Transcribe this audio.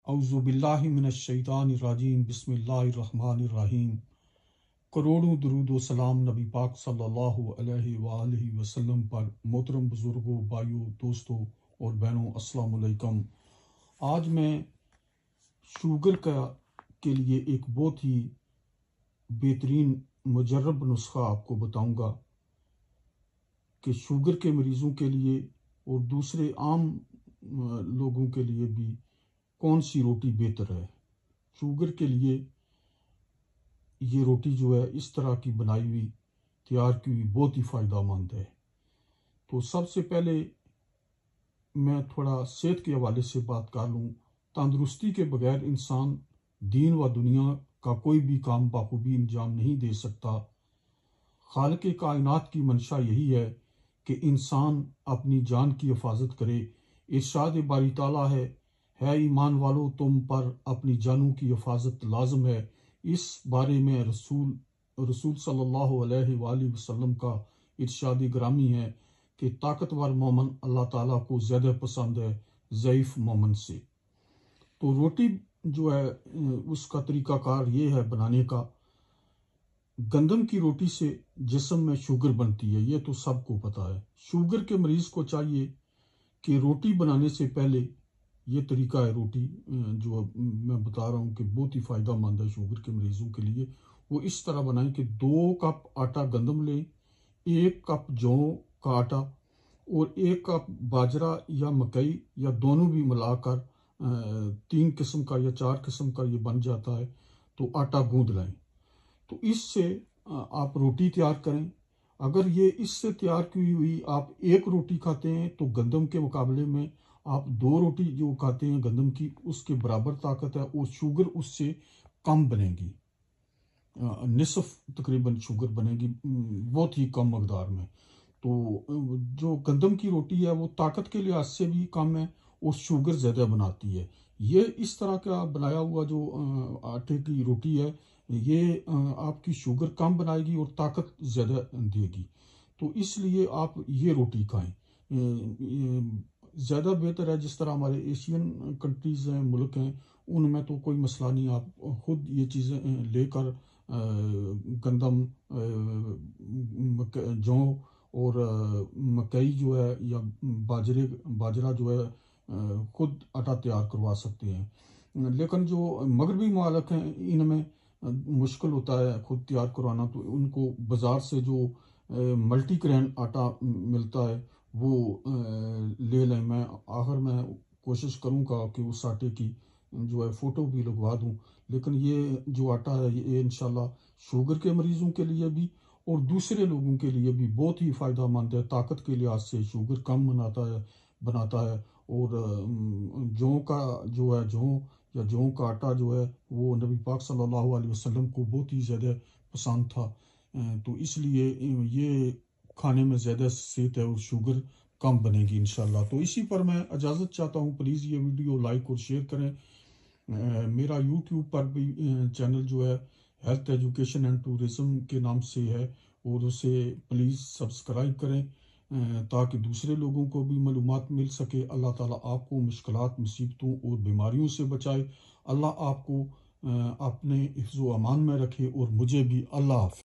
اعوذ باللہ من الشیطان الرجیم بسم اللہ الرحمن الرحیم۔ کروڑوں درود و سلام نبی پاک صلی اللہ علیہ وآلہ وسلم پر۔ محترم بزرگوں، بھائیوں، دوستوں اور بہنوں، السلام علیکم۔ آج میں شوگر کے لیے ایک بہت ہی بہترین مجرب نسخہ آپ کو بتاؤں گا کہ شوگر کے مریضوں کے لیے اور دوسرے عام لوگوں کے لیے بھی کون سی روٹی بہتر ہے۔ شوگر کے لیے یہ روٹی جو ہے اس طرح کی بنائی ہوئی، تیار کی ہوئی بہت ہی فائدہ مند ہے۔ تو سب سے پہلے میں تھوڑا صحت کے حوالے سے بات کر لوں۔ تندرستی کے بغیر انسان دین و دنیا کا کوئی بھی کام بخوبی انجام نہیں دے سکتا۔ خالق کائنات کی منشا یہی ہے کہ انسان اپنی جان کی حفاظت کرے۔ ارشاد باری تعالیٰ ہے ایمان والو، تم پر اپنی جانوں کی حفاظت لازم ہے۔ اس بارے میں رسول صلی اللہ علیہ وآلہ وسلم کا ارشاد گرامی ہے کہ طاقتور مومن اللہ تعالیٰ کو زیادہ پسند ہے ضعیف مومن سے۔ تو روٹی جو ہے اس کا طریقہ کار یہ ہے بنانے کا۔ گندم کی روٹی سے جسم میں شوگر بنتی ہے، یہ تو سب کو پتہ ہے۔ شوگر کے مریض کو چاہیے کہ روٹی بنانے سے پہلے، یہ طریقہ ہے روٹی جو میں بتا رہا ہوں کہ بہت ہی فائدہ مند ہے شوگر کے مریضوں کے لیے، وہ اس طرح بنائیں کہ 2 کپ آٹا گندم لیں، 1 کپ جو کا آٹا اور 1 کپ باجرہ یا مکئی یا دونوں بھی ملا کر 3 قسم کا یا 4 قسم کا یہ بن جاتا ہے، تو آٹا گوندھ لائیں۔ تو اس سے آپ روٹی تیار کریں۔ اگر یہ اس سے تیار کی ہوئی آپ 1 روٹی کھاتے ہیں تو گندم کے مقابلے میں آپ 2 روٹی جو کھاتے ہیں گندم کی، اس کے برابر طاقت ہے اور شوگر اس سے کم بنے گی، نصف تقریباً شوگر بنے گی، بہت ہی کم مقدار میں۔ تو جو گندم کی روٹی ہے وہ طاقت کے لحاظ سے بھی کم ہے اور شوگر زیادہ بناتی ہے۔ یہ اس طرح کا بنایا ہوا جو آٹے کی روٹی ہے، یہ آپ کی شوگر کم بنائے گی اور طاقت زیادہ دے گی۔ تو اس لیے آپ یہ روٹی کھائیں، زیادہ بہتر ہے۔ جس طرح ہمارے ایشین کنٹریز ہیں، ملک ہیں، ان میں تو کوئی مسئلہ نہیں، آپ خود یہ چیزیں لے کر گندم، جو اور مکئی جو ہے یا باجرہ جو ہے خود آٹا تیار کروا سکتے ہیں۔ لیکن جو مغربی ممالک ہیں ان میں مشکل ہوتا ہے خود تیار کروانا، تو ان کو بازار سے جو ملٹی گرین آٹا ملتا ہے وہ لے لیں۔ میں کوشش کروں گا کہ اس آٹے کی جو ہے فوٹو بھی لگوا دوں۔ لیکن یہ جو آٹا ہے یہ انشاءاللہ شوگر کے مریضوں کے لیے بھی اور دوسرے لوگوں کے لیے بھی بہت ہی فائدہ مند ہے۔ طاقت کے لحاظ سے شوگر کم بناتا ہے اور جو کا آٹا جو ہے وہ نبی پاک صلی اللہ علیہ وسلم کو بہت ہی زیادہ پسند تھا، تو اس لیے یہ کھانے میں زیادہ صحت ہے اور شوگر کم بنے گی انشاءاللہ۔ تو اسی پر میں اجازت چاہتا ہوں، پلیز یہ ویڈیو لائک اور شیئر کریں۔ میرا یوٹیوب پر بھی چینل جو ہے ہیلتھ ایجوکیشن اینڈ ٹورزم کے نام سے ہے، اور اسے پلیز سبسکرائب کریں تاکہ دوسرے لوگوں کو بھی معلومات مل سکے۔ اللہ تعالیٰ آپ کو مشکلات، مصیبتوں اور بیماریوں سے بچائے۔ اللہ آپ کو اپنے حفظ و امان میں رکھے اور مجھے بھی۔ اللہ حافظ۔